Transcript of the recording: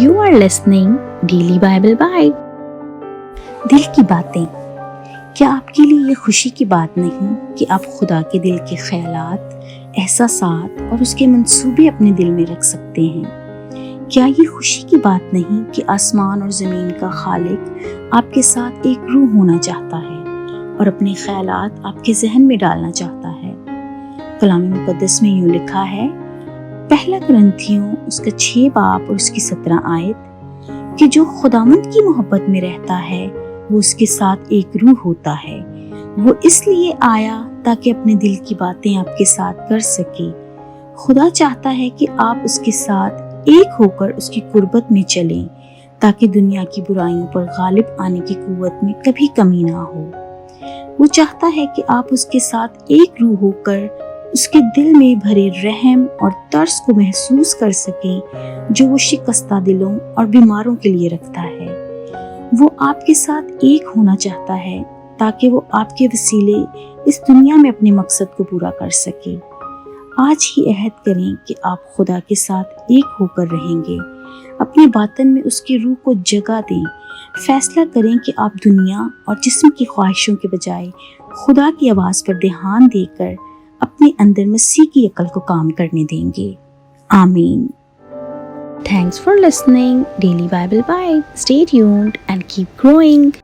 You are listening Daily Bible Bite. दिल की बातें। क्या आपके लिए ये खुशी की बात नहीं कि आप खुदा के दिल के ख्यालात, एहसासात और उसके मंसूबे अपने दिल में रख सकते हैं? क्या ये खुशी की बात नहीं कि आसमान और ज़मीन का खालिक आपके साथ एक रूह होना चाहता है और अपने ख्यालात आपके जहन में डालना चाहता है? कलाम मुक़द्दस में यूँ लिखा है, पहला कुरिन्थियों उसका 6 बाब और उसकी 17 आयत, कि जो खुदावंद की मोहब्बत में रहता है वो उसके साथ एक रूह होता है। वो इसलिए आया ताकि अपने दिल की बातें आपके साथ कर सके। खुदा चाहता है कि आप उसके साथ एक होकर उसकी कुर्बत में चलें ताकि दुनिया की बुराइयों पर गालिब आने की कुव्वत में कभी कमी ना हो। वो चाहता है कि आप उसके साथ एक रूह होकर उसके दिल में भरे रहम और तर्स को महसूस कर सकें जो वो शिकस्ता दिलों और बीमारों के लिए रखता है। वो आपके साथ एक होना चाहता है ताकि वो आपके वसीले इस दुनिया में अपने मकसद को पूरा कर सके। आज ही अहद करें कि आप खुदा के साथ एक होकर रहेंगे। अपने बातन में उसकी रूह को जगह दें। फैसला करें कि आप दुनिया और जिस्म की ख्वाहिशों के बजाय खुदा की आवाज़ पर ध्यान देकर अपने अंदर मसीह की अकल को काम करने देंगे। आमीन। Thanks for listening Daily Bible Bite. Stay tuned and keep growing.